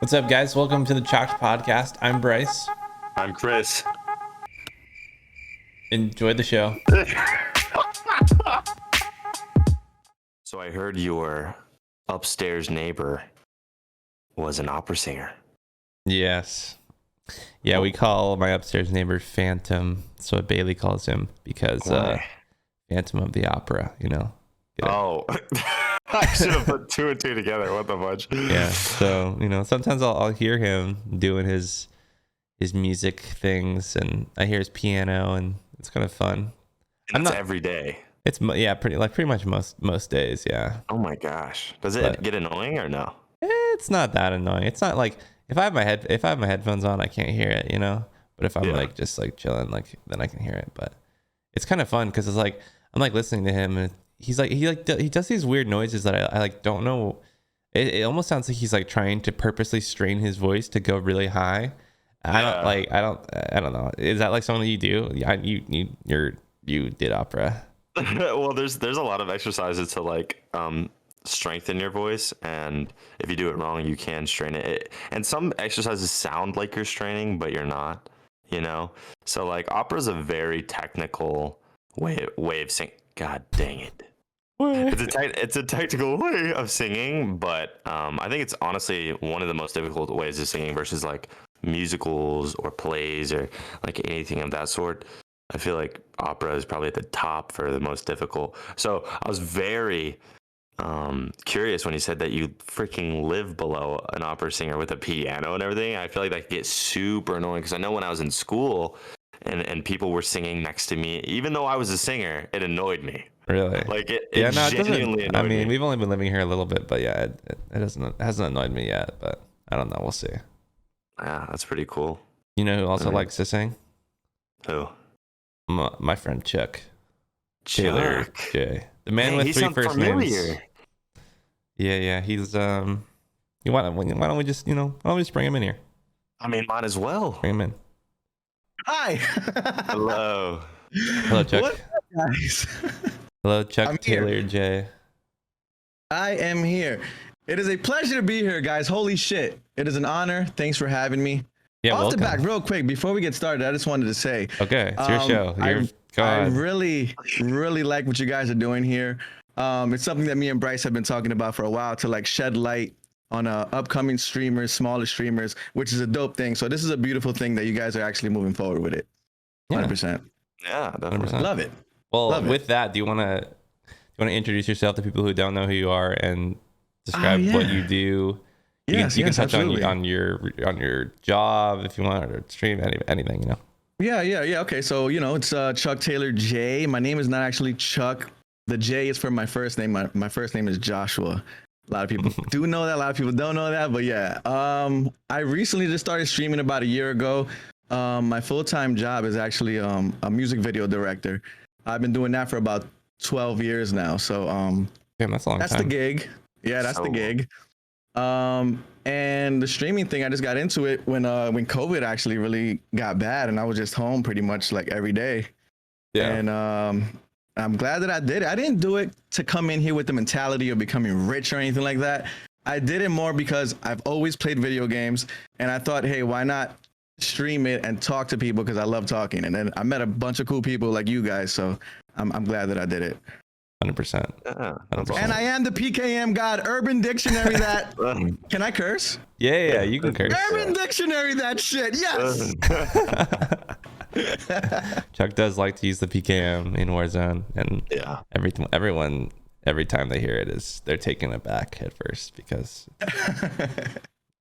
What's up, guys? Welcome to the ChuckTaylorJ podcast. I'm Bryce. I'm Chris. Enjoy the show. So I heard your upstairs neighbor was an opera singer. Yes. Yeah, we call my upstairs neighbor Phantom. That's what Bailey calls him because Phantom of the Opera, you know. Oh, I should have put two and two together. What the fudge? Yeah. So, you know, sometimes I'll hear him doing his music things, and I hear his piano, and it's kind of fun. I'm not every day. It's pretty much most days. Yeah. Oh my gosh. Does it get annoying or no? It's not that annoying. It's not like if I have my headphones on, I can't hear it, you know. But if I'm like just like chilling, like then I can hear it. But it's kind of fun because it's like I'm like listening to him, and he does these weird noises that I like don't know. It almost sounds like he's like trying to purposely strain his voice to go really high. I don't know. Is that like something that you do? You did opera. Well, there's a lot of exercises to like strengthen your voice, and if you do it wrong, you can strain it. And some exercises sound like you're straining, but you're not. You know, so like opera is a very technical way of singing. God dang it! It's a technical way of singing, but I think it's honestly one of the most difficult ways of singing versus like musicals or plays or like anything of that sort. I feel like opera is probably at the top for the most difficult. So I was very curious when you said that you freaking live below an opera singer with a piano and everything. I feel like that gets super annoying because I know when I was in school and people were singing next to me, even though I was a singer, it annoyed me. Really? Like it genuinely annoyed I mean, me. we've only been living here a little bit, but yeah, it hasn't annoyed me yet. But I don't know. We'll see. Yeah, that's pretty cool. You know who also likes to sing? Who? My friend ChuckTaylorJ, the man with three first familiar. names. Yeah. He's why don't we just bring him in here? I mean, might as well. Bring him in. Hi. Hello. Hello, Chuck. What's up, guys? Hello, ChuckTaylorJ. I am here. It is a pleasure to be here, guys. Holy shit. It is an honor. Thanks for having me. Yeah, Off welcome. the back, real quick, before we get started, I just wanted to say, Okay, it's your show. I really like what you guys are doing here. It's something that me and Bryce have been talking about for a while, to like shed light on upcoming streamers, smaller streamers, which is a dope thing. So this is a beautiful thing that you guys are actually moving forward with it. 100%. Yeah, definitely. 100%. Love it. Well, Love with that, do you want to introduce yourself to people who don't know who you are and describe what you do? You can touch absolutely. on your job if you want, or stream anything, you know. Yeah. Okay, so it's ChuckTaylorJ. My name is not actually Chuck. The J is for my first name. My first name is Joshua. A lot of people do know that. A lot of people don't know that. But yeah, I recently just started streaming about a year ago. My full-time job is actually a music video director. I've been doing that for about 12 years now. So Damn, that's a long time. that's the gig. Yeah, that's the gig. And the streaming thing, I just got into it when COVID actually really got bad, and I was just home pretty much like every day. Yeah. And I'm glad that I did it. I didn't do it to come in here with the mentality of becoming rich or anything like that. I did it more because I've always played video games, and I thought, hey, why not stream it and talk to people, because I love talking. And then I met a bunch of cool people like you guys, so I'm glad that I did it. 100%. Yeah, 100%. And I am the PKM god, Urban Dictionary that. Can I curse? Yeah, you can curse. Urban Dictionary that shit. Yes. Chuck does like to use the PKM in Warzone, and everyone every time they hear it they're taken aback at first because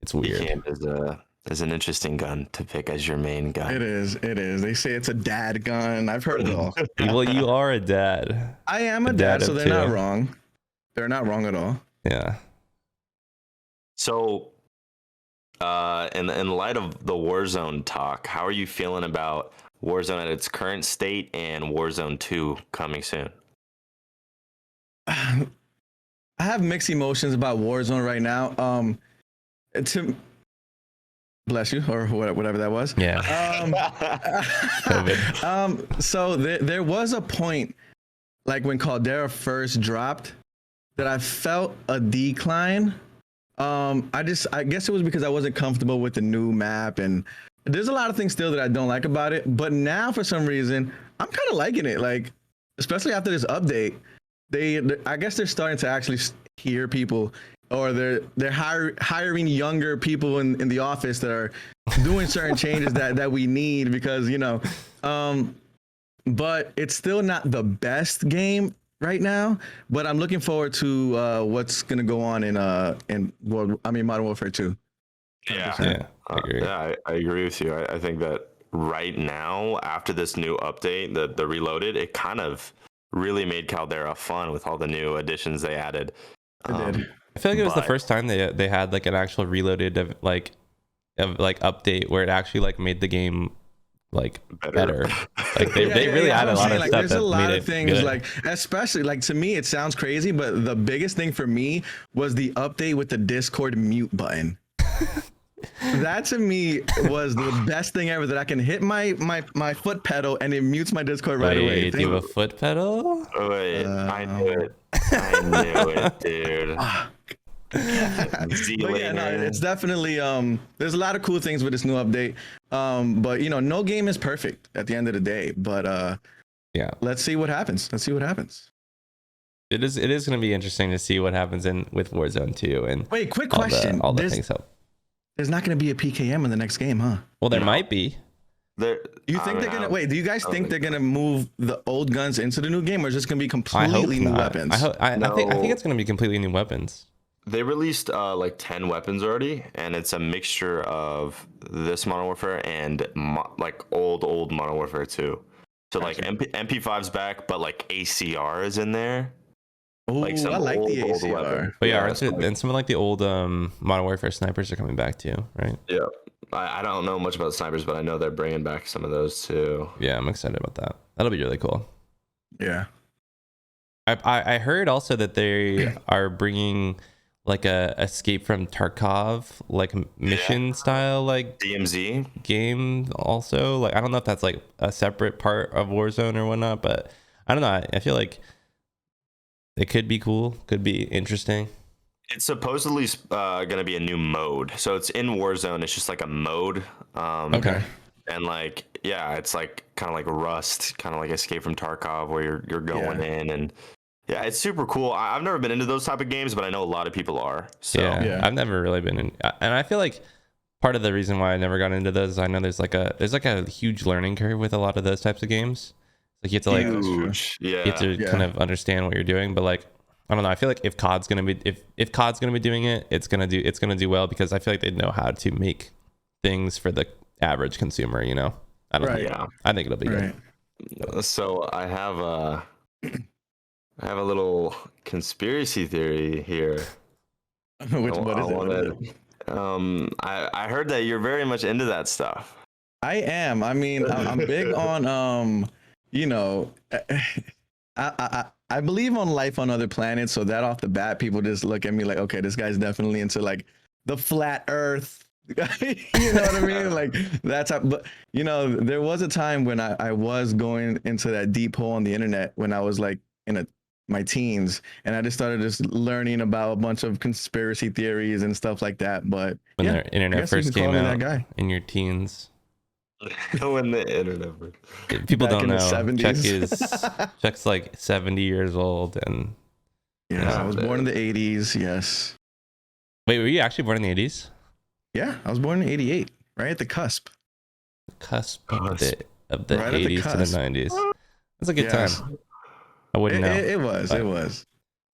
it's weird. PKM is an interesting gun to pick as your main gun. It is. They say it's a dad gun. I've heard it all. Well, you are a dad. I am a dad, so they're not wrong. They're not wrong at all. Yeah. So, in light of the Warzone talk, how are you feeling about Warzone at its current state and Warzone 2 coming soon? I have mixed emotions about Warzone right now. Bless you, or whatever that was. Yeah. COVID. So there was a point, like when Caldera first dropped, that I felt a decline I guess it was because I wasn't comfortable with the new map, and there's a lot of things still that I don't like about it. But now, for some reason, I'm kind of liking it. Like, especially after this update, I guess they're starting to actually hear people, or they're hiring younger people in the office that are doing certain changes that we need, because but it's still not the best game right now. But I'm looking forward to what's gonna go on in Modern Warfare 2. Yeah, I agree. I agree with you. I think that right now, after this new update, the Reloaded, it kind of really made Caldera fun with all the new additions they added. It did. I feel like it was the first time they had like an actual Reloaded of update where it actually like made the game like better. Like they really added a lot of stuff. There's a lot made of things good. like, especially like, to me it sounds crazy, but the biggest thing for me was the update with the Discord mute button. That to me was the best thing ever, that I can hit my foot pedal and it mutes my Discord right away. Do you have a foot pedal? Oh, wait, I knew it. I knew it, dude. But yeah, no, it's definitely there's a lot of cool things with this new update. But no game is perfect at the end of the day. But yeah, let's see what happens. It is going to be interesting to see what happens with Warzone 2. And wait, quick question. All the things help. There's not going to be a PKM in the next game, huh? Well, there might be. Do you guys think they're gonna move the old guns into the new game, or is this gonna be completely new weapons? I think it's gonna be completely new weapons. They released like 10 weapons already, and it's a mixture of this Modern Warfare and like old Modern Warfare 2. So like MP5's back, but like ACR is in there. Oh, I like the ACR. But yeah, and some of like the old Modern Warfare snipers are coming back too, right? Yeah. I don't know much about snipers, but I know they're bringing back some of those too. Yeah, I'm excited about that. That'll be really cool. Yeah. I heard also that they are bringing like a Escape from Tarkov like mission style like DMZ game also. Like I don't know if that's like a separate part of Warzone or whatnot, but I don't know. I feel like it could be cool, could be interesting. It's supposedly going to be a new mode. So it's in Warzone. It's just like a mode. Okay. And like, yeah, it's like kind of like Rust, kind of like Escape from Tarkov, where you're going in, and yeah, it's super cool. I've never been into those type of games, but I know a lot of people are. So yeah. I've never really been in, and I feel like part of the reason why I never got into those is I know there's like a huge learning curve with a lot of those types of games. Like you have to you have to kind of understand what you're doing, but like I don't know. I feel like if COD's gonna be doing it, it's gonna do well, because I feel like they know how to make things for the average consumer. I don't know. Yeah. I think it'll be good. So I have a little conspiracy theory here. What is it? I heard that you're very much into that stuff. I am. I mean, I'm big on I believe on life on other planets, so that off the bat, people just look at me like, okay, this guy's definitely into like the flat Earth. You know what I mean? Like that's how. But there was a time when I was going into that deep hole on the internet when I was like in my teens, and I just started learning about a bunch of conspiracy theories and stuff like that. But when the internet first came out in your teens. When the internet people don't know, Chuck's like 70 years old, and I was born in the 80s. Yes. Wait, were you actually born in the 80s? Yeah, I was born in 88, right at the cusp of the 80s to the 90s. That's a good time. I wouldn't know. It was.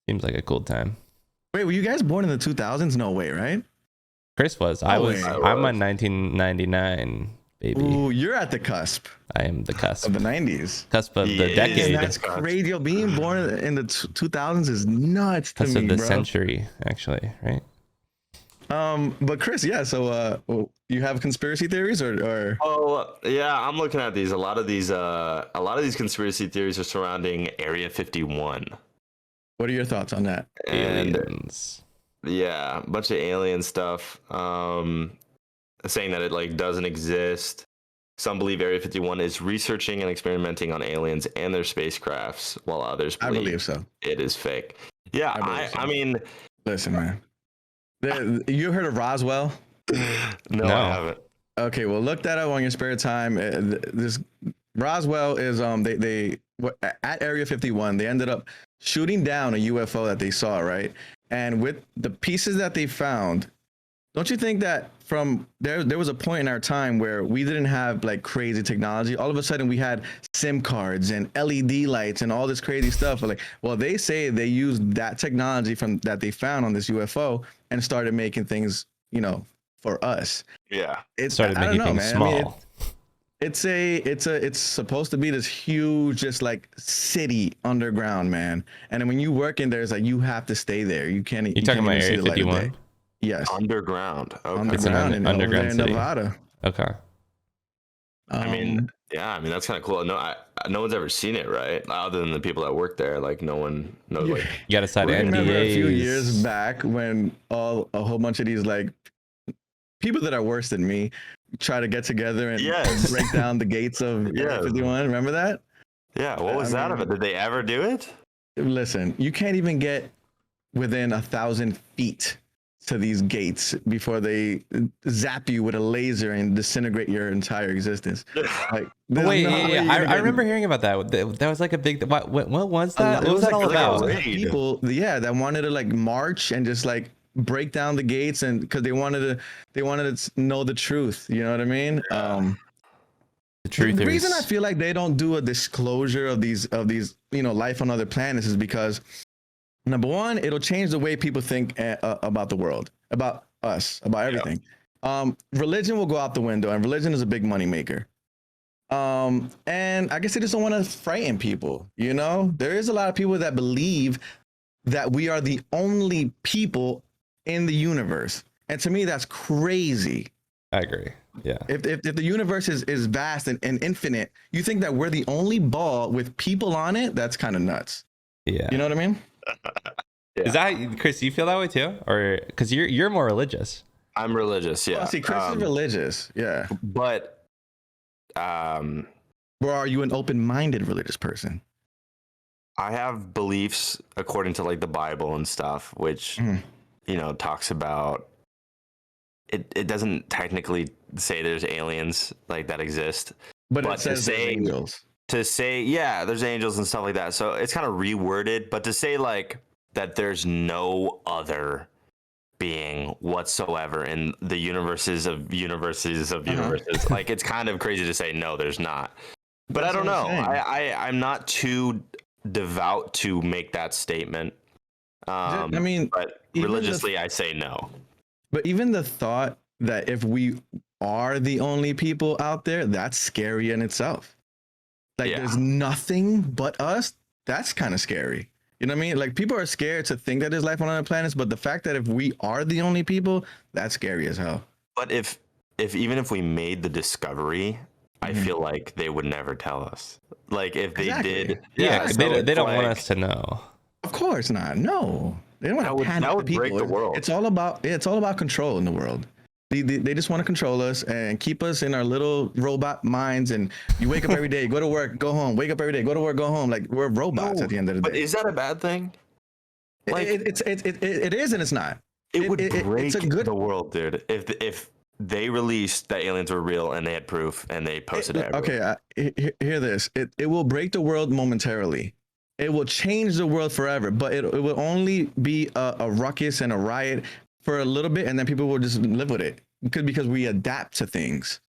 Seems like a cool time. Wait, were you guys born in the 2000s? No way, right? Chris was. I'm a 1999 baby. Ooh, you're at the cusp. I am the cusp of the 90s. Cusp of the decade. That's crazy. Yo, being born in the 2000s is nuts to me, bro. Cusp of the bro. century, actually, right? But Chris, yeah. So, you have conspiracy theories, or? Oh, yeah. I'm looking at these. A lot of these conspiracy theories are surrounding Area 51. What are your thoughts on that? Aliens. Yeah, a bunch of alien stuff. Saying that it like doesn't exist. Some believe Area 51 is researching and experimenting on aliens and their spacecrafts, while others believe I believe so. It is fake. Yeah, I mean, listen, man. You heard of Roswell? No, No. I haven't. Okay, well, look that up on your spare time. This Roswell is at Area 51. They ended up shooting down a UFO that they saw, right? And with the pieces that they found, don't you think that from there was a point in our time where we didn't have like crazy technology? All of a sudden we had SIM cards and LED lights and all this crazy stuff. Like, well, they say they used that technology from that they found on this UFO and started making things, for us. Yeah. It's Started I don't making know, things man. small. I mean, it's supposed to be this huge, just like city underground, man. And then when you work in there, it's like you have to stay there. You can't. You talking about Area 51? Yes. Underground. Okay. It's an Underground, underground over there in city. Nevada. Okay. I mean, that's kind of cool. No, no one's ever seen it, right? Other than the people that work there, like no one knows. Like, You got to sign I remember a few NDAs. years back when a whole bunch of these like people that are worse than me try to get together and Yes. break down the gates of Area 51. Remember that? yeah. What was that of it? Did they ever do it? Listen, you can't even get within 1,000 feet to these gates before they zap you with a laser and disintegrate your entire existence. Like, there's Wait, no way yeah. you're gonna I get- remember hearing about that. That was like a big. What was that? It What was that like all a lot about? of people, that wanted to like march and just like break down the gates, and because they wanted to know the truth. You know what I mean? The truth The is, reason I feel like they don't do a disclosure of these life on other planets is because number one, it'll change the way people think about the world, about us, about everything. Religion will go out the window, and religion is a big money maker. And I guess they just don't want to frighten people. There is a lot of people that believe that we are the only people in the universe, and to me, that's crazy. I agree. Yeah. If the universe is vast and infinite, you think that we're the only ball with people on it? That's kind of nuts. Yeah. You know what I mean? Yeah. Is that Chris? Do you feel that way too, or because you're more religious? I'm religious. Yeah. Oh, see, Chris is religious. Yeah. But Or are you an open-minded religious person? I have beliefs according to like the Bible and stuff, which talks about it doesn't technically say there's aliens like that exist, But but it says there's angels. to say there's angels and stuff like that. So it's kind of reworded, but to say like that there's no other being whatsoever in the universes of universes, like it's kind of crazy to say no, there's not. But That's I don't what know. I'm saying. I'm not too devout to make that statement. I mean, but even religiously, I say no. But even the thought that if we are the only people out there, that's scary in itself. Like there's nothing but us. That's kind of scary. You know what I mean? Like people are scared to think that there's life on other planets, but the fact that if we are the only people, that's scary as hell. But if even if we made the discovery, I feel like they would never tell us. Like if they did, they don't want us to know. Of course not. No, they don't want to panic that the would people. break the world. It's all about control in the world. They just want to control us and keep us in our little robot minds. And you wake up every day, go to work, go home. Wake up every day, go to work, go home. Like we're robots at the end of the day. But is that a bad thing? Like it is and it's not. It would break it's a good the world, dude. If they released that aliens were real and they had proof and they posted it. Okay, hear this. It will break the world momentarily. It will change the world forever, but it will only be a ruckus and a riot for a little bit, and then people will just live with it because we adapt to things.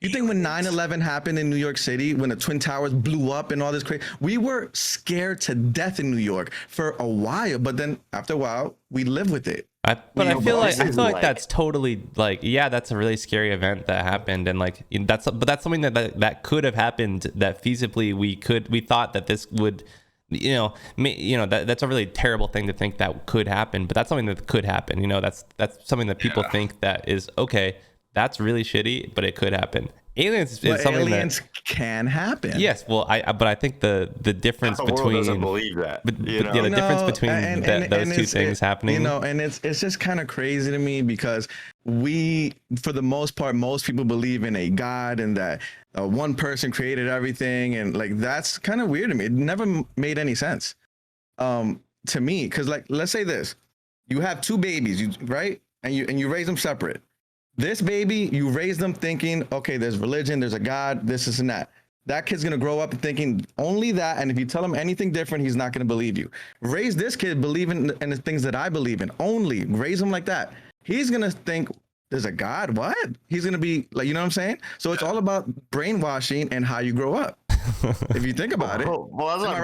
You think when 9/11 happened in New York City, when the Twin Towers blew up and all this crazy, we were scared to death in New York for a while, but then after a while, we live with it. I feel like that's totally like, that's a really scary event that happened, and like that's something that could have happened, that feasibly we thought that this would, that's a really terrible thing to think that could happen, but that's something that could happen. That's something that people think that is okay. That's really shitty, but it could happen. Aliens is something aliens can happen. Yes, well, I think the difference The world between doesn't believe that. the difference between those two things happening. And it's just kind of crazy to me because for the most part, most people believe in a God and that one person created everything, and like that's kind of weird to me. It never made any sense to me, because like let's say this: you have two babies, right? and you raise them separate. This baby, you raise them thinking, okay, there's religion, there's a God, this and that. That kid's gonna grow up thinking only that, and if you tell him anything different, he's not gonna believe you. Raise this kid believing in the things that I believe in. Only raise him like that. He's gonna think there's a God. What? He's gonna be like, you know what I'm saying? So it's all about brainwashing and how you grow up. If you think about it. Well, that's not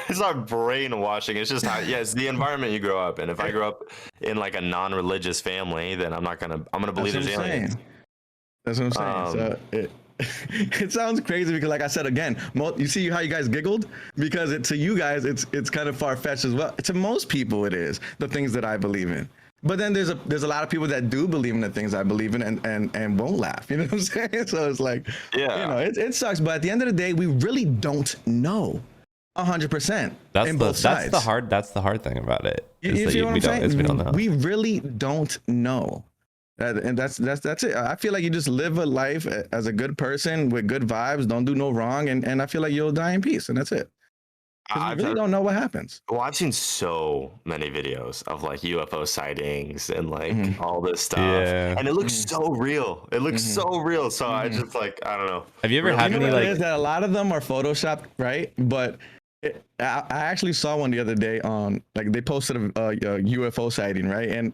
it's not brainwashing. It's just it's the environment you grow up in. If I grow up in like a non-religious family, then I'm gonna believe there's aliens. That's what I'm saying. So it sounds crazy because, like I said again, you see how you guys giggled because to you guys it's kind of far-fetched as well. To most people, it is the things that I believe in. But then there's a lot of people that do believe in the things I believe in and won't laugh. You know what I'm saying? So it's like, it sucks. But at the end of the day, we really don't know 100%. That's the hard thing about it. You see what I'm saying? We don't know. We really don't know. And that's it. I feel like you just live a life as a good person with good vibes. Don't do no wrong, and I feel like you'll die in peace, and that's it. I really don't know what happens. Well, I've seen so many videos of like UFO sightings and like all this stuff, and it looks so real. It looks so real. So I just like, I don't know. Have you ever had any like? That a lot of them are photoshopped, right? But I actually saw one the other day on like they posted a UFO sighting, right? And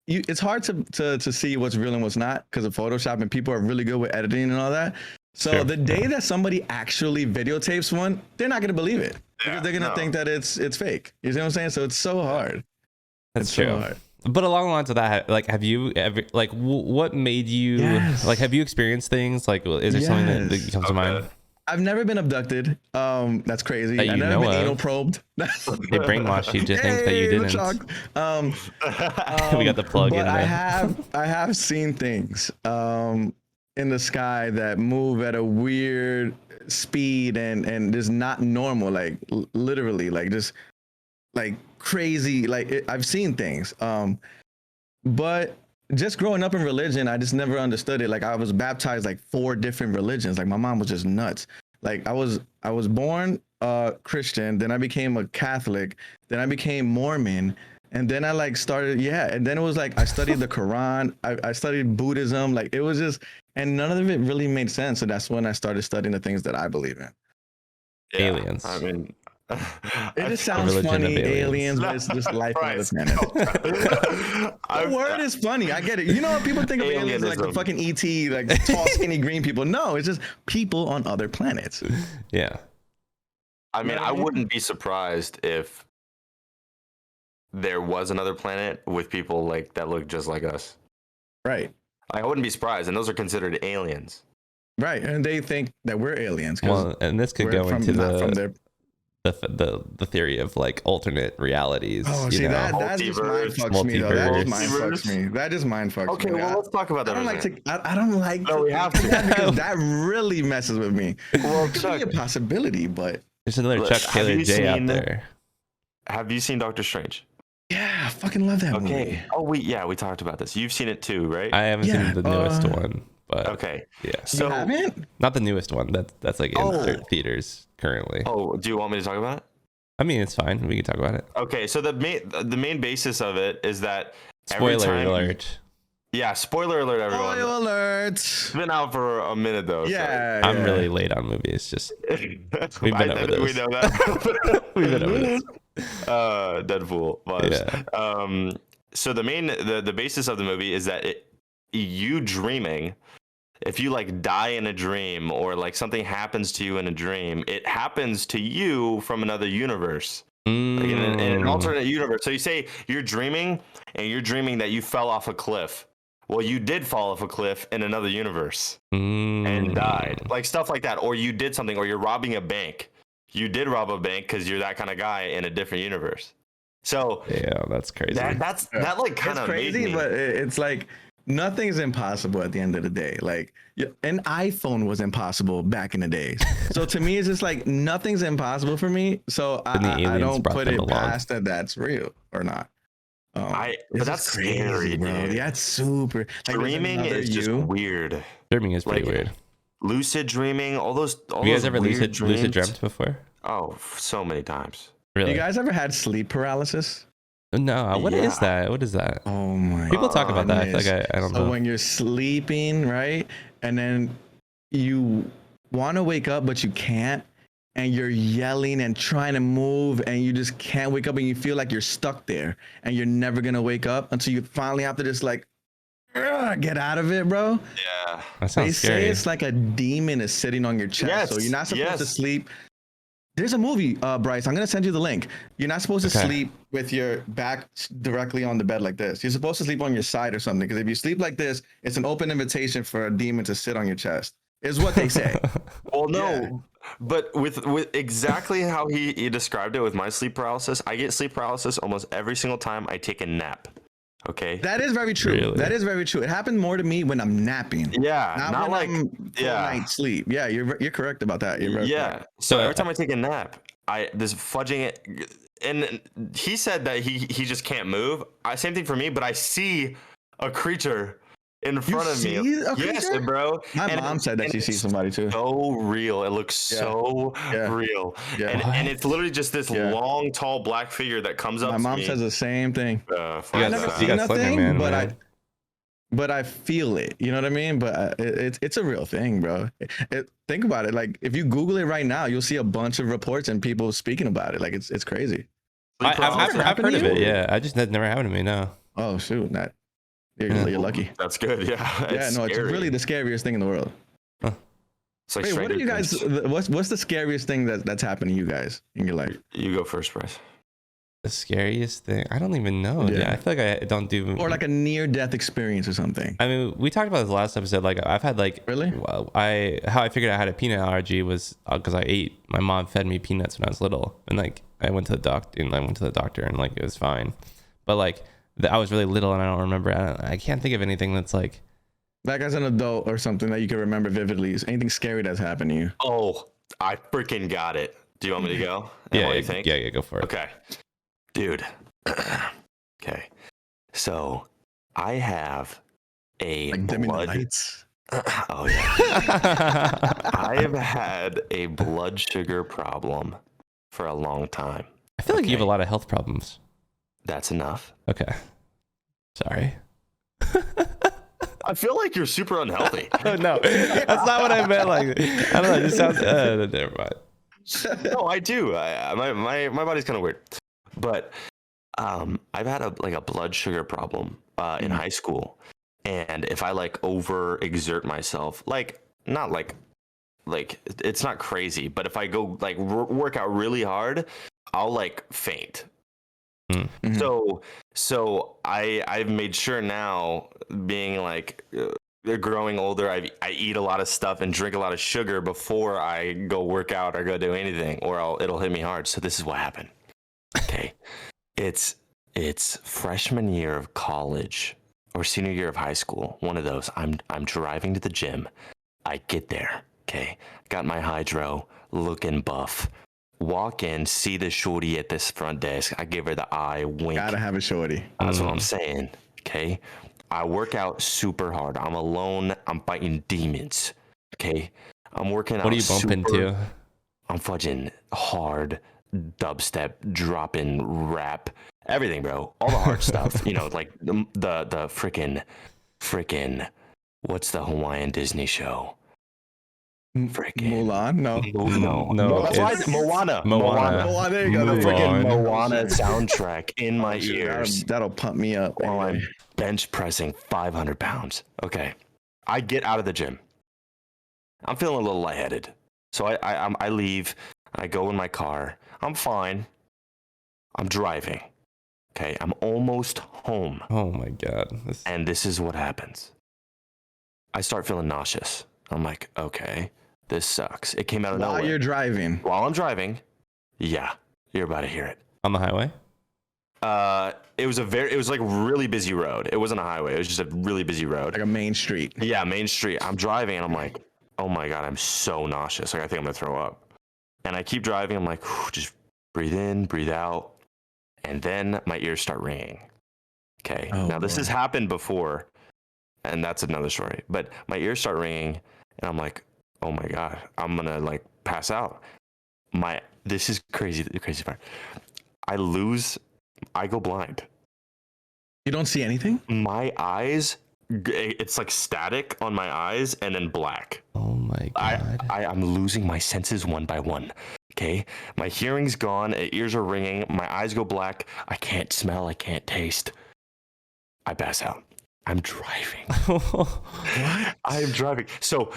it's hard to see what's real and what's not because of Photoshop, and people are really good with editing and all that. So the day that somebody actually videotapes one, they're not going to believe it because they're going to think that it's fake. You see what I'm saying? So it's so hard. That's true. So hard. But along the lines of that, like, have you ever, like, what made you, like, have you experienced things? Like, is there something that comes to mind? I've never been abducted. That's crazy. I've never been anal probed. They brainwashed you to think that you didn't. We got the plug in there. I have seen things in the sky that move at a weird speed and just not normal, like literally, like just like crazy. Like I've seen things. But just growing up in religion, I just never understood it. Like I was baptized like 4 different religions. Like my mom was just nuts. Like I was born Christian, then I became a Catholic, then I became Mormon, and then I like started and then it was like I studied the Quran, I studied Buddhism. Like it was just, and none of it really made sense. So that's when I started studying the things that I believe in. Aliens. I mean, it just sounds funny, aliens, but it's just life on other planets. The word is funny. I get it. You know what people think of aliens like the fucking ET, like tall, skinny green people. No, it's just people on other planets. Yeah. I mean, I wouldn't be surprised if there was another planet with people like that look just like us. Right. I wouldn't be surprised, and those are considered aliens. Right, and they think that we're aliens. Well, and this could go into the theory of like alternate realities. Oh, see, that just mind fucks me though. That just mind fucks me. That just mind fucks me. Okay, well, let's talk about that. I don't like no, we have to because that really messes with me. Well, it could be a possibility, but there's another ChuckTaylorJ out there. Have you seen Doctor Strange? Yeah, I fucking love that movie. Oh, we talked about this. You've seen it too, right? I haven't seen the newest one, but yeah. So you haven't? Not the newest one. That's like in theaters currently. Oh, do you want me to talk about it? I mean, it's fine. We can talk about it. Okay, so the main basis of it is that spoiler alert. Yeah, spoiler alert, everyone. Spoiler alert. It's been out for a minute though. Yeah, I'm really late on movies. Just we've been over this. We know that. We've been over this. Deadpool was. So the basis of the movie is that you dreaming, if you like die in a dream or like something happens to you in a dream, it happens to you from another universe. Like in an alternate universe. So you say you're dreaming and you're dreaming that you fell off a cliff. Well, you did fall off a cliff in another universe and died. Like stuff like that. Or you did something, or you're robbing a bank. You did rob a bank because you're that kind of guy in a different universe. So yeah, that's crazy. That like kind of crazy, but it's like nothing's impossible at the end of the day. Like an iPhone was impossible back in the days. So to me, it's just like nothing's impossible for me. So I don't put it past that that's real or not. But that's crazy, scary, bro. Dude. Yeah, it's super. Like, dreaming is just weird. Dreaming is pretty weird. Lucid dreaming, all those. You guys ever lucid dreamt before? Oh, so many times. Really? You guys ever had sleep paralysis? No, what is that? What is that? Oh my. People talk about that. I feel goodness. like I don't So know. when you're sleeping, right, and then you want to wake up but you can't, and you're yelling and trying to move, and you just can't wake up, and you feel like you're stuck there, and you're never gonna wake up until you finally have to just like get out of it, bro. Yeah. That sounds They scary. say it's like a demon is sitting on your chest, so you're not supposed to sleep. There's a movie, Bryce. I'm gonna send you the link. You're not supposed to sleep with your back directly on the bed like this. You're supposed to sleep on your side or something. Because if you sleep like this, it's an open invitation for a demon to sit on your chest. Is what they say. Well, no, but with exactly how he described it with my sleep paralysis, I get sleep paralysis almost every single time I take a nap. Okay. That is very true. Really? That is very true. It happened more to me when I'm napping. Yeah, Not when like I'm full night sleep. Yeah, you're correct about that. You're very correct. So every time I take a nap, this fudging it, and he said that he just can't move. Same thing for me, but I see a creature in front of me. Yes, bro. My mom said that she sees somebody too. So real. It looks so real. Yeah. And it's literally just this long, tall black figure that comes up. My mom says the same thing. I never seen nothing, but I feel it. You know what I mean? But it's a real thing, bro. Think about it. Like if you Google it right now, you'll see a bunch of reports and people speaking about it. Like it's crazy. I've heard of it. Yeah, I just that never happened to me. No. Oh shoot, you're lucky. That's good. Yeah. It's really the scariest thing in the world. Huh. Wait, what are you guys? What's the scariest thing that's happened to you guys in your life? You go first, Bryce. The scariest thing? I don't even know. Yeah, I feel like I don't do. Or like a near-death experience or something. I mean, we talked about this last episode. Like I've had like really. Well, how I figured I had a peanut allergy was because I ate. My mom fed me peanuts when I was little, and like I went to the doctor, and like it was fine. But like I was really little, and I don't remember. I can't think of anything that's like. Like as an adult or something that you can remember vividly. Is anything scary that's happened to you? Oh, I freaking got it. Do you want me to go? Yeah, what do you think? Yeah, go for it. Okay. Dude. Okay. So I have a blood. Oh yeah. I have had a blood sugar problem for a long time. I feel like you have a lot of health problems. That's enough. Okay. Sorry. I feel like you're super unhealthy. Oh, no, that's not what I meant. Like, I don't know. It just sounds. Never mind. No, I do. My body's kind of weird, but I've had a blood sugar problem in high school, and if I like overexert myself, not like it's not crazy, but if I go like work out really hard, I'll like faint. Mm-hmm. So I've made sure now, being like growing older, I eat a lot of stuff and drink a lot of sugar before I go work out or go do anything, or it'll hit me hard. So this is what happened. Okay, it's freshman year of college or senior year of high school, one of those. I'm driving to the gym. I get there. Okay, got my hydro, looking buff. Walk in, see the shorty at this front desk. I give her the eye wink. Gotta have a shorty. That's what I'm saying. Okay. I work out super hard. I'm alone. I'm fighting demons. Okay. I'm working out. What are you bumping to? I'm fudging hard, dubstep, dropping rap, everything, bro. All the hard stuff. You know, like the freaking, what's the Hawaiian Disney show? Freaking Mulan? No. That's why Moana. Moana. There you go. The freaking Moana soundtrack in my ears. That'll pump me up while I'm bench pressing 500 pounds. Okay, I get out of the gym. I'm feeling a little lightheaded, so I leave. I go in my car. I'm fine. I'm driving. Okay, I'm almost home. Oh my god! And this is what happens. I start feeling nauseous. I'm like, okay, this sucks. It came out of nowhere. While you're driving. While I'm driving, yeah, you're about to hear it. On the highway? It was like really busy road. It wasn't a highway. It was just a really busy road. Like a main street. Yeah, main street. I'm driving and I'm like, oh my God, I'm so nauseous. Like I think I'm gonna throw up. And I keep driving. I'm like, just breathe in, breathe out. And then my ears start ringing. Okay. Now this has happened before, and that's another story. But my ears start ringing. And I'm like, oh my God, I'm gonna like pass out. This is crazy. The crazy part. I lose I go blind. You don't see anything? My eyes, it's like static on my eyes and then black. Oh my god. I'm losing my senses one by one. Okay, my hearing's gone, ears are ringing, my eyes go black. I can't smell, I can't taste. I pass out. I'm driving. What? I'm driving. So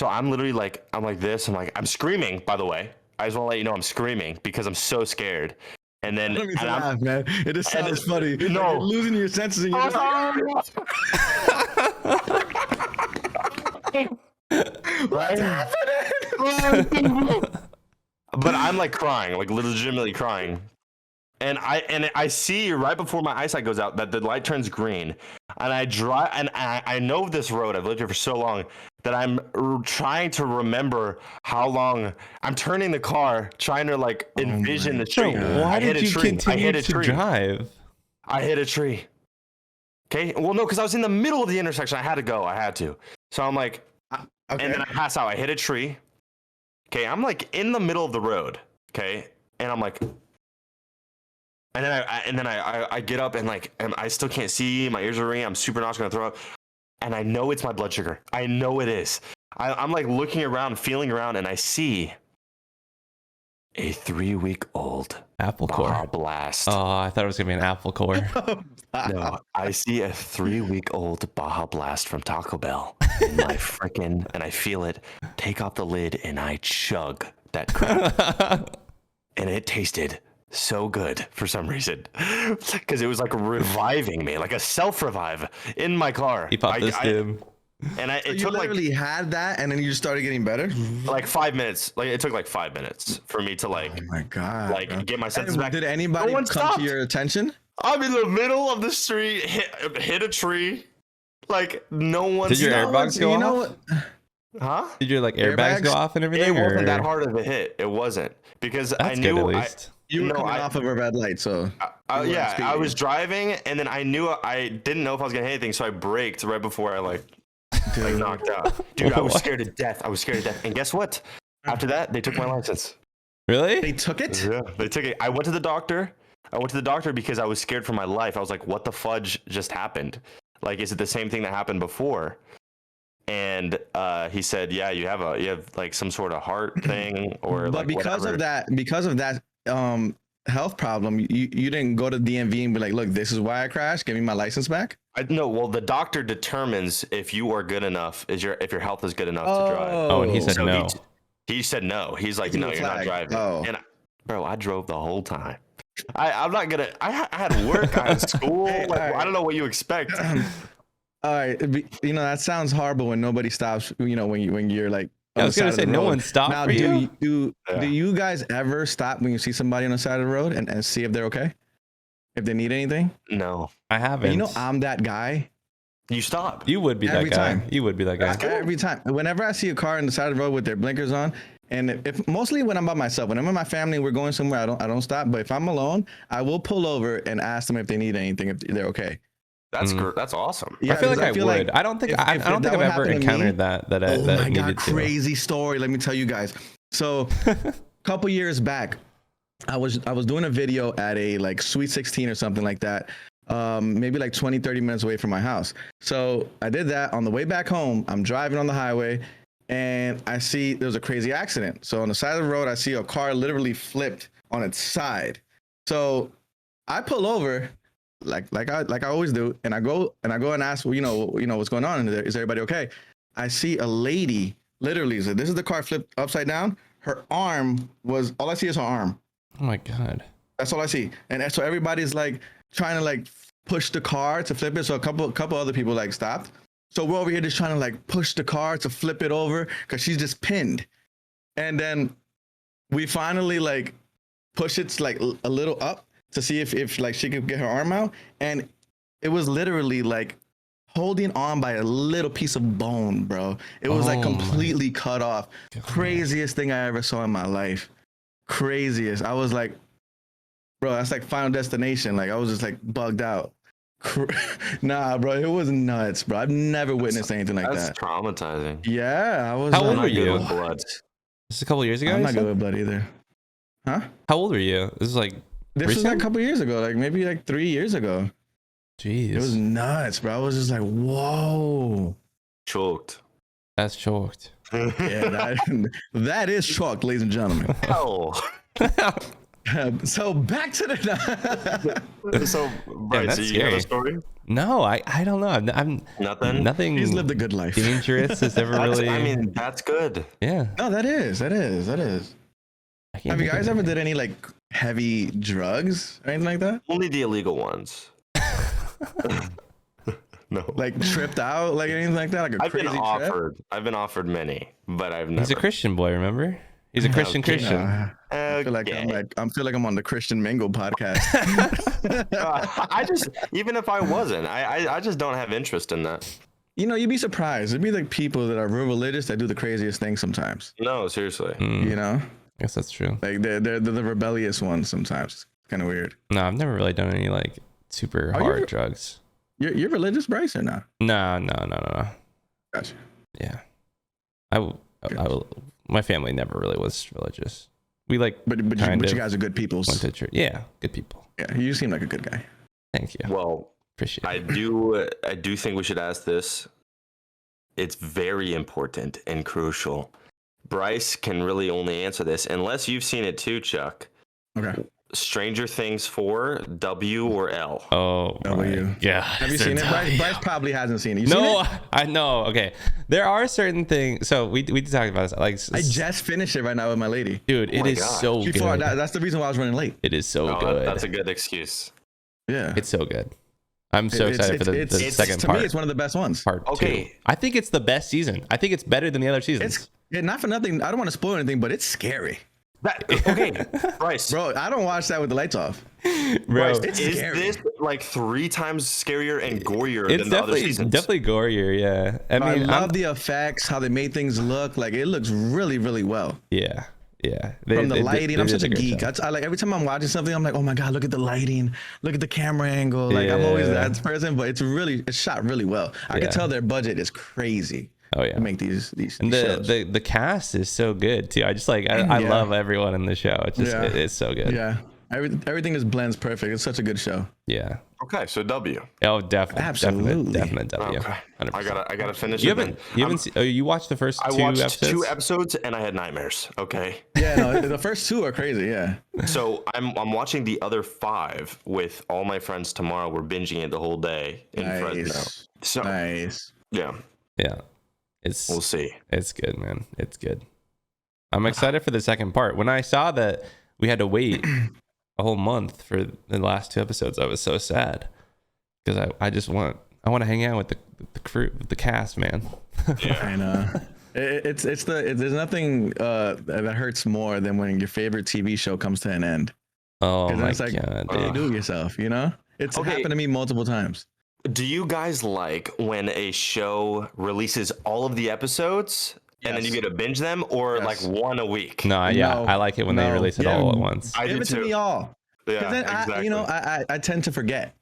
I'm literally like, I'm like this. I'm screaming, by the way. I just want to let you know I'm screaming because I'm so scared. And then Let me laugh, man. It just sounds funny. No. Like you're losing your senses and you're just what's happening? But I'm like crying, like legitimately crying. And I see right before my eyesight goes out that the light turns green, and I drive, and I know this road. I've lived here for so long that I'm trying to remember how long I'm turning the car, trying to like envision the street. Why did you continue to drive? I hit a tree. Okay, well no, because I was in the middle of the intersection. I had to go. I had to. So I'm like, okay. And then I pass out. I hit a tree. Okay, I'm like in the middle of the road. Okay, and I'm like. And then I get up and like and I still can't see. My ears are ringing. I'm super nauseous, gonna throw up. And I know it's my blood sugar. I know it is. I'm like looking around, feeling around, and I see a 3-week-old Apple Baja core. Blast. Oh, I thought it was gonna be an apple core. No, I see a 3-week-old Baja Blast from Taco Bell in my freaking, and I feel it. Take off the lid and I chug that crap, and it tasted so good for some reason because it was like reviving me, like a self-revive in my car. He popped this in. And So it you took literally had that, and then you just started getting better. like 5 minutes. Like it took like 5 minutes for me to like, Oh my god! like bro. get my senses And back. Did anybody No one come stopped. to your attention? I'm in the middle of the street, hit a tree. Like no one. Did your airbags go know off? what? Huh? Did your like airbags go off and everything? It wasn't or? that hard of a hit. It wasn't because I That's knew good at least. You were coming off of a red light, so yeah, I was driving and then I knew I didn't know if I was gonna hit anything, so I braked right before I like knocked out. Dude, I was scared to death. And guess what? After that, they took my license. Really? they took it. Yeah, they took it. I went to the doctor because I was scared for my life. I was like, what the fudge just happened? Like, is it the same thing that happened before? And he said, yeah, you have like some sort of heart thing or But like because whatever. of that health problem, you didn't go to DMV and be like, look, this is why I crashed. Give me my license back. No, well, the doctor determines if you are good enough, if your health is good enough to drive. Oh, and he said So no. He said no. He's like, He no, threw a you're not flag. driving. Oh. And bro, I drove the whole time. I'm not gonna. I had work. I had school. Hey, Like, all right. I don't know what you expect. All right, that sounds horrible when nobody stops. When you're like. I was gonna say no one stopped Now, for you. do Yeah. you guys ever stop when you see somebody on the side of the road and see if they're okay, if they need anything? No, I haven't. I'm that guy. you stop. You would be that Every guy. time. You would be that guy. Every time, whenever I see a car on the side of the road with their blinkers on, and if mostly when I'm by myself, when I'm with my family, we're going somewhere, I don't stop. But if I'm alone, I will pull over and ask them if they need anything, if they're okay. That's that's awesome. Yeah, I feel like 'cause I would. like I don't think if I don't that think I've would ever happen to me- encountered that Oh my needed god, to. crazy story. Let me tell you guys. So, a couple years back, I was doing a video at a like Sweet 16 or something like that. Maybe like 20-30 minutes away from my house. So I did that. On the way back home, I'm driving on the highway and I see there's a crazy accident. So on the side of the road, I see a car literally flipped on its side. So I pull over like I always do, and I go and ask, well, what's going on? Is everybody okay? I see a lady literally. So this is the car flipped upside down. Her arm was all I see is her arm. Oh my god. That's all I see. And so everybody's like trying to like push the car to flip it. So a couple other people like stopped. So we're over here just trying to like push the car to flip it over because she's just pinned. And then we finally like push it like a little up to see if like she could get her arm out. And it was literally like holding on by a little piece of bone, bro. It was like completely cut off. Craziest thing I ever saw in my life. Craziest. I was like, bro, that's like Final Destination. Like I was just like bugged out. Nah, bro, it was nuts, bro. I've never witnessed anything like That's that. traumatizing. Yeah, I was. How like, old were Not good you? with blood. This is a couple years ago. I'm you not said? good with blood either. Huh? How old were you? This is like This was like a Recent? couple years ago, like maybe like 3 years ago. Jeez. It was nuts, bro. I was just like, whoa. Choked. That's choked. Yeah, that is chalk, ladies and gentlemen. Hell. So back to the. So, Bryce, that's you got scary. a story? No, I don't know. I'm Nothing? nothing. He's lived a good life. dangerous has ever really. I mean, that's good. yeah. No, that is. I can't Have you think of guys ever anything. did any like heavy drugs or anything like that? Only the illegal ones. No. Like tripped out, like anything like that? Like a I've been crazy trip? offered. I've been offered many, but I've never. He's a Christian boy, remember? He's a Christian Okay. Christian. I feel like I feel like I'm on the Christian Mingle podcast. I just, even if I wasn't, I just don't have interest in that. You know, you'd be surprised. It'd be like people that are real religious that do the craziest things sometimes. No, seriously. You know, I guess that's true. like they're the rebellious ones sometimes. It's kind of weird. No, I've never really done any like super Are you- hard drugs. You're religious, Bryce, or not? No. Gotcha. Yeah. My family never really was religious. We like, But you guys are good people. went to church. Yeah, good people. Yeah, you seem like a good guy. Thank you. Well, Appreciate I it. do think we should ask this. It's very important and crucial. Bryce can really only answer this unless you've seen it too, Chuck. Okay. Stranger Things 4, W or L? Oh, W. my God. Have you seen it, Bryce? Bryce probably hasn't seen it. You seen No, it? I know. Okay, there are certain things. So we talked about this. Like, I just finished it right now with my lady. dude, Oh it my is God. so Before good. that's the reason why I was running late. It is so Oh, good. that's a good excuse. Yeah. It's so good. I'm so It's- excited for the it's- second to part. me, it's one of the best ones. Part Okay. 2. I think it's the best season. I think it's better than the other seasons. Not for nothing. I don't want to spoil anything, but it's scary, Okay, Bryce. bro. I don't watch that with the lights off. Bro, it's Is scary. this like 3 times scarier and gorier it's than the other seasons? definitely gorier. Yeah, I mean, love the effects, how they made things look. Like it looks really, really well. yeah. From the lighting, I'm they such did a great geek. job. I like every time I'm watching something, I'm like, oh my god, look at the lighting, look at the camera angle. Like I'm always Yeah. that person, but it's shot really well. I Yeah. can tell their budget is crazy Oh yeah. to make these And shows. the cast is so good too. I just like I Yeah. love everyone in the show. It's just Yeah. it's so good. Yeah, everything just blends perfect. It's such a good show. Yeah. Okay, so W. Oh, definitely. Absolutely. Definite W. Okay. 100%. I gotta finish You it. haven't then. you haven't seen, oh, you watched the first I two watched episodes? 2 episodes and I had nightmares. Okay. Yeah, no, the first 2 are crazy. Yeah, So I'm watching the other 5 with all my friends tomorrow. We're binging it the whole day in Fresno. nice, So nice. yeah, Yeah. It's we'll see. it's good, man. It's good. I'm excited for the second part. When I saw that we had to wait a whole month for the last 2 episodes, I was so sad because I want to hang out with the crew, with the cast, man. I know. There's nothing that hurts more than when your favorite TV show comes to an end. Oh 'Cause my it's like, god, what do you dude. do with yourself? You know, it's Okay. happened to me multiple times. Do you guys like when a show releases all of the episodes and then you Yes. get to binge them, or Yes. like one a week? No, yeah, No. I like it when they No. release it Yeah. all at once. I Give do it to too. me all. Yeah, 'Cause then exactly. I tend to forget.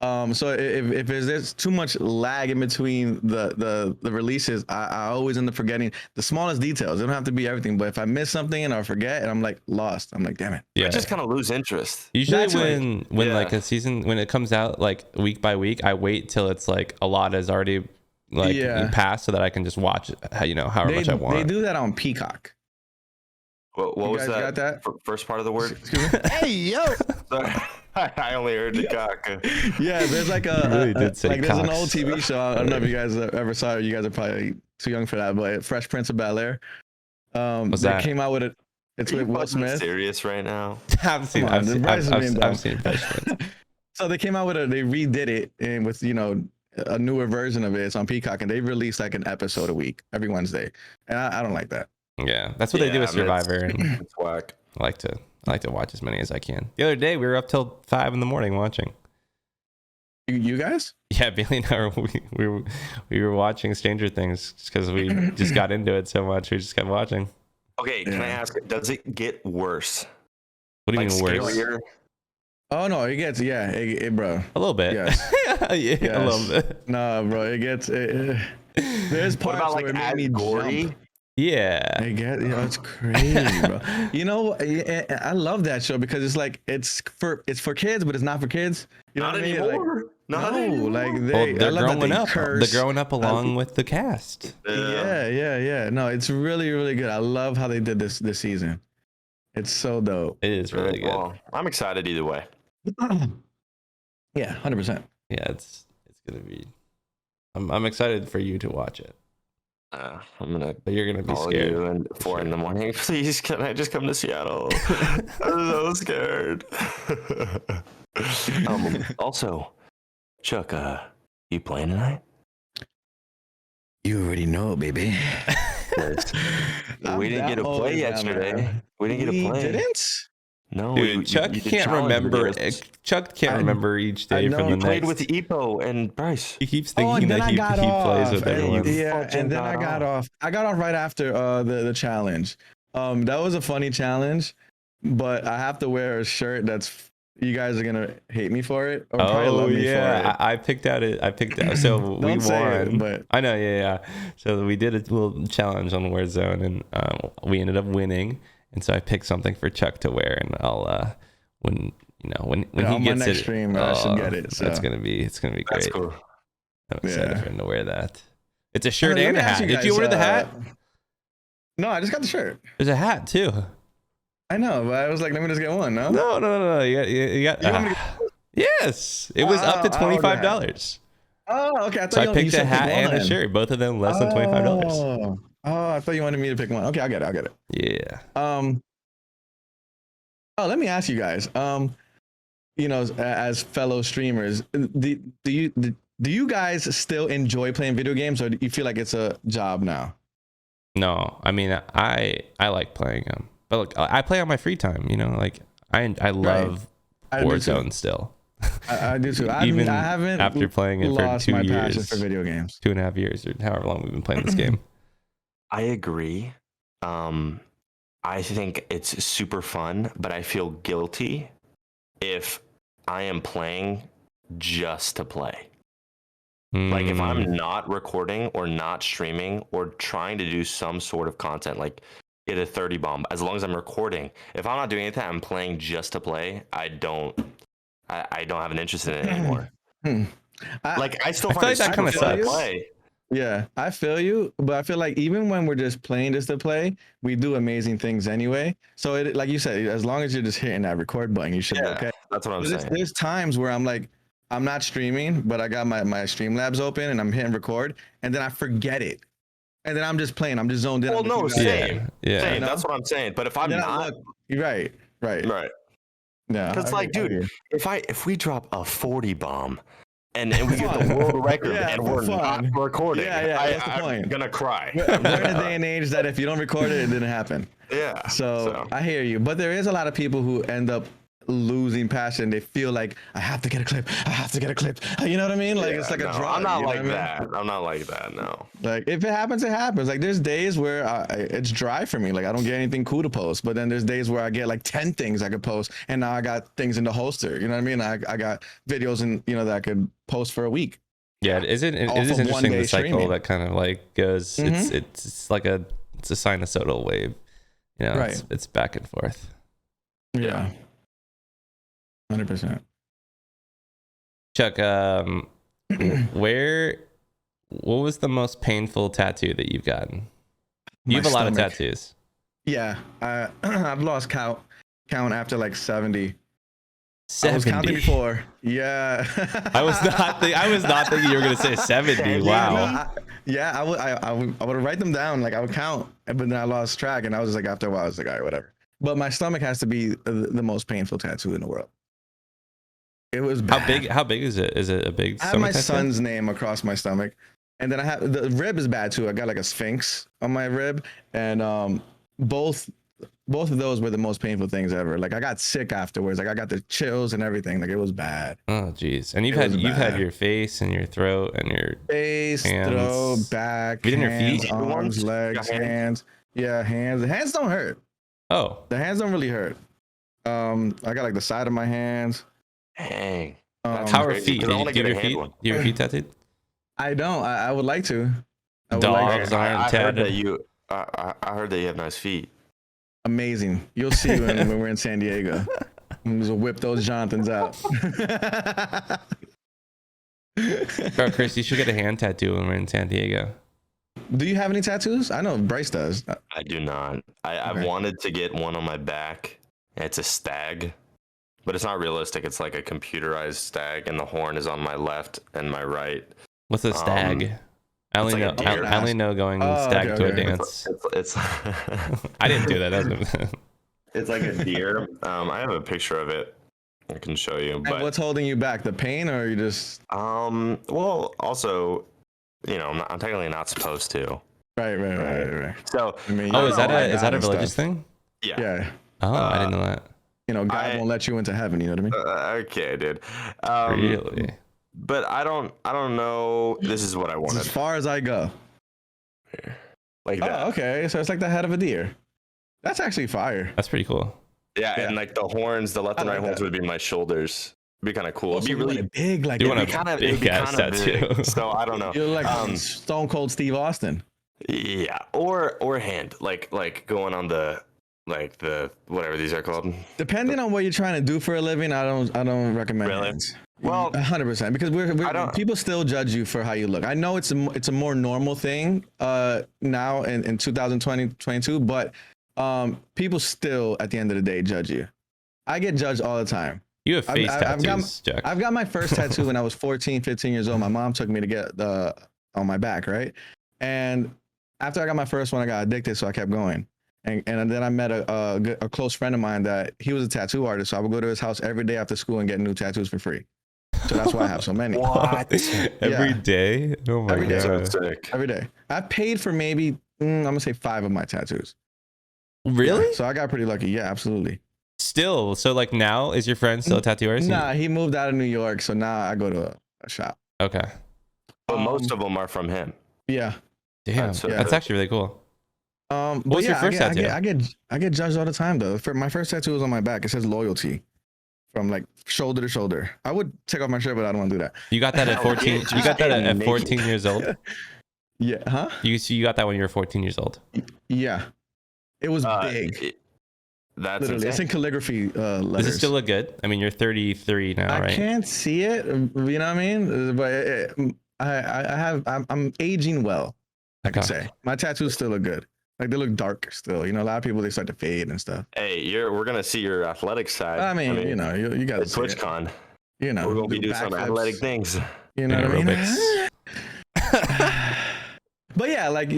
So if there's too much lag in between the releases, I always end up forgetting the smallest details. It don't have to be everything, but if I miss something and I forget, and I'm like lost, I'm like, damn it. Yeah. I just kind of lose interest. Usually That's when Yeah. like a season when it comes out like week by week, I wait till it's like a lot has already like Yeah. passed so that I can just watch it, however much I want. They do that on Peacock. What You was guys got that? that? First part of the word? Excuse me. Hey yo. Sorry. I only heard the cock. Yeah, there's like You really did say like there's an cocks. old TV show. I don't know if you guys ever saw it. You guys are probably too young for that, but Fresh Prince of Bel-Air. What's they that? came out with it. It's Are you with Will fucking Smith. serious right now? I've seen Come on, the Bryce is being dumb. I've seen Fresh Prince. So they came out with they redid it and with a newer version of it. It's on Peacock and they release like an episode a week every Wednesday, and I don't like that. Yeah, that's what they do with I mean, Survivor, and It's whack. I like to watch as many as I can. The other day we were up till 5 a.m. watching. You guys? Yeah, Bailey and I we were watching Stranger Things just because we just got into it so much. We just kept watching. Okay, can I Yeah. ask, does it get worse? What do you Like mean worse? scarier? Oh no, it gets bro. A little bit. Yes. Yeah, a Yes. little bit. No, bro, it gets. There's What parts about where like it made as me gory? jump. Yeah. It's crazy, bro. You know, I love that show because it's like it's for kids, but it's not for kids. You know Not what I mean? anymore. Like, Not no, anymore. like Well, I they're love that growing they up. curse. They're growing up along with the cast. Yeah. No, it's really, really good. I love how they did this season. It's so dope. It is really good. Well, I'm excited either way. Yeah, 100%. Yeah, it's gonna be. I'm excited for you to watch it, I'm gonna but you're gonna be call scared. you and 4 in the morning. Please, can I just come to Seattle? I'm so scared. Also, Chuck, you playing tonight? You already know, baby. We didn't get to play yesterday. We didn't get to play. Didn't? No, Dude, Chuck you did can't challenge remember. videos. Chuck can't remember each day know from you the Played next. with Epo and Bryce. He keeps Oh, thinking and then that I got he off. plays with everyone. Yeah, and then I got off. I got off right after the challenge. That was a funny challenge, but I have to wear a shirt that's. You guys are gonna hate me for it, or probably Oh love me for yeah, it. I picked out it. I picked out. So we Don't say won. it, but I know, yeah. So we did a little challenge on Warzone, and we ended up winning. And so I picked something for Chuck to wear, and I'll when he on gets my next it, stream, I should get it. So it's gonna be great. That's cool. I'm excited for him to wear that. It's a shirt Let and me a ask hat. you Did you guys, order the hat? No, I just got the shirt. There's a hat too. I know, but I was like, let me just get one. No. No. You got. Yes, it was up to $25. Oh, okay. I thought So I you picked a said hat pick and a one. shirt, both of them less than $25. Oh, I thought you wanted me to pick one. Okay, I'll get it. Yeah. Oh, let me ask you guys. As fellow streamers, do you guys still enjoy playing video games, or do you feel like it's a job now? No, I mean I like playing them, but look, I play on my free time. Like I love Warzone still. I do too. I haven't after playing it for lost 2 my years, passion for video games. 2.5 years, or however long we've been playing this game. I agree. I think it's super fun, but I feel guilty if I am playing just to play. Like if I'm not recording or not streaming or trying to do some sort of content, like get a 30 bomb, as long as I'm recording, if I'm not doing anything, I'm playing just to play, I don't have an interest in it anymore. I still find like that kind of sucks. Play. Yeah, I feel you, but I feel like even when we're just playing just to play, we do amazing things anyway. So it, like you said, as long as you're just hitting that record button, you should be okay. That's what I'm saying. There's times where I'm like, I'm not streaming, but I got my Streamlabs open and I'm hitting record, and then I forget it, and then I'm just playing. I'm just zoned in. Well, no, same. Yeah. Same. That's what I'm saying. But if I'm not, you're right. Yeah. Because if we drop a 40 bomb. And we get the world record, and we're not recording. That's the point. I'm gonna cry. We're in a day and age that if you don't record it, it didn't happen. Yeah. So I hear you, but there is a lot of people who end up losing passion. They feel like I have to get a clip. You know what I mean? Like it's like a drug. I'm not like that. I'm not like that. No. Like if it happens, it happens. Like there's days where it's dry for me. Like I don't get anything cool to post. But then there's days where I get like 10 things I could post, and now I got things in the holster. You know what I mean? I got videos that I could post for a week. Yeah, it is interesting the cycle streaming. That kind of like goes. Mm-hmm. It's like a sinusoidal wave. Right. It's back and forth. Yeah. 100%. Chuck, what was the most painful tattoo that you've gotten? You have a lot of tattoos. Yeah, I've lost count after like 70. 70. I was counting before. Yeah. I was not thinking you were gonna say 70. Wow. I would write them down. Like I would count, but then I lost track, and I was just like, after a while, I was like, all right, whatever. But my stomach has to be the most painful tattoo in the world. It was bad. How big is it? Is it a big? I have my son's name across my stomach, and then I have the rib is bad too. I got like a sphinx on my rib, and both of those were the most painful things ever. Like I got sick afterwards. Like I got the chills and everything. Like it was bad. Oh geez. And you've had your face and your throat and your face, throat, back, hands, your feet, arms, legs, hands. Yeah, hands. The hands don't hurt. Oh. The hands don't really hurt. I got like the side of my hands. Dang. How are feet? Do you have your feet tattooed? I don't. I would like to. Dogs aren't tatted. I heard that you have nice feet. Amazing. You'll see when we're in San Diego. I'm just whip those Jonathans out. Bro, Chris, you should get a hand tattoo when we're in San Diego. Do you have any tattoos? I know Bryce does. I do not. I've wanted to get one on my back. It's a stag, but it's not realistic. It's like a computerized stag, and the horn is on my left and my right. What's a stag? I only know going stag to a dance. It's I didn't do that. It's like a deer. I have a picture of it. I can show you. But and what's holding you back? The pain, or you just? Well, also, you know, I'm technically not supposed to. Right. So, I mean, is that a religious thing? Yeah. Oh, I didn't know that. You know, God won't let you into heaven. You know what I mean? Okay, dude. Really? But I don't know. This is what I wanted. As far as I go. Like that. Oh, okay. So it's like the head of a deer. That's actually fire. That's pretty cool. Yeah, and like the horns, the left and right horns would be my shoulders. It'd be kind of cool. It'd be really big, like you want a big ass tattoo. So I don't know. You're like Stone Cold Steve Austin. Yeah, or hand, like going on the whatever these are called. Depending on what you're trying to do for a living, I don't recommend Really? hands. Well, 100%, because people still judge you for how you look. I know it's a more normal thing now in 2022, but people still at the end of the day judge you. I get judged all the time. You have face tattoos, Jack. I've got my first tattoo when I was 14, 15 years old. My mom took me to get on my back, right? And after I got my first one, I got addicted, so I kept going. And then I met a close friend of mine that he was a tattoo artist, so I would go to his house every day after school and get new tattoos for free. So that's why I have so many. What? Every day? Oh my god! Every day. I paid for maybe I'm gonna say 5 of my tattoos. Really? Yeah, so I got pretty lucky. Yeah, absolutely. Still, so like now, is your friend still a tattoo artist? Nah, he moved out of New York, so now I go to a shop. Okay. But most of them are from him. Yeah. Damn, that's actually really cool. What was your first tattoo? I get judged all the time though. My first tattoo was on my back. It says loyalty, from like shoulder to shoulder. I would take off my shirt, but I don't want to do that. You got that at 14. You got that at 14 years old. Yeah, huh? You got that when you were 14 years old. Yeah, it was big. That's literally, it's in calligraphy letters. Does it still look good? I mean, you're 33 now, right? I can't see it. You know what I mean? But I'm aging well. I could say my tattoos still look good. Like they look dark still. You know, a lot of people they start to fade and stuff. Hey, we're gonna see your athletic side. I mean you know, you got TwitchCon. You know, we're gonna be doing some athletic things. You know what I mean? But yeah, like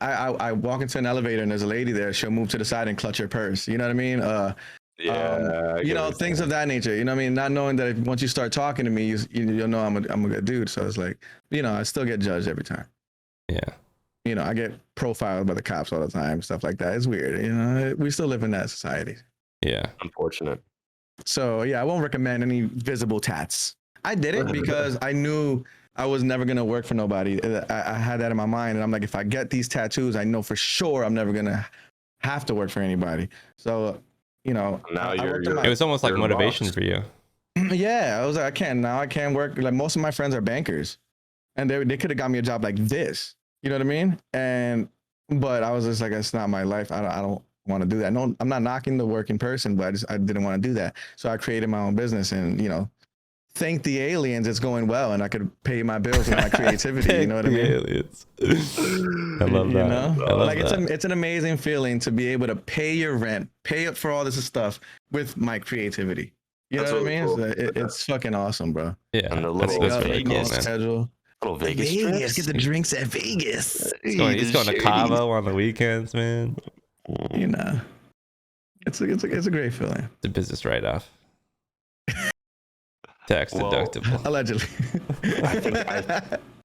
I walk into an elevator and there's a lady there. She'll move to the side and clutch her purse. You know what I mean? You know, things of that nature. You know what I mean? Not knowing that once you start talking to me, you'll know I'm a good dude. So it's like, you know, I still get judged every time. Yeah. You know, I get profiled by the cops all the time, stuff like that. It's weird. You know, we still live in that society. Yeah. Unfortunate. So yeah, I won't recommend any visible tats. I did it because I knew I was never going to work for nobody. I had that in my mind. And I'm like, if I get these tattoos, I know for sure I'm never going to have to work for anybody. So, you know, now it was almost like motivation for you. Yeah. I was like, I can't work. Like most of my friends are bankers and they could have got me a job like this. You know what I mean? But I was just like, it's not my life. I don't want to do that. No, I'm not knocking the working person, but I didn't want to do that. So I created my own business and, you know, thank the aliens, it's going well, and I could pay my bills with my creativity. You know what I mean? Aliens. I love that. You know? I love like that. it's an amazing feeling to be able to pay your rent, pay it for all this stuff with my creativity. You know what I mean? Cool. It's fucking awesome, bro. Yeah, and the little Vegas schedule. Little Vegas, get the drinks at Vegas. He's going to Cabo on the weekends, man. You know, it's a great feeling. It's a business write-off. Tax deductible. Allegedly.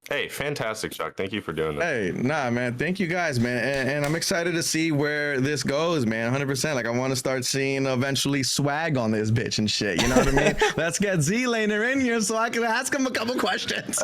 Hey, fantastic, Chuck. Thank you for doing that. Hey, nah, man. Thank you guys, man. And I'm excited to see where this goes, man. 100%. Like, I want to start seeing eventually swag on this bitch and shit. You know what I mean? Let's get Z-Laner in here so I can ask him a couple questions.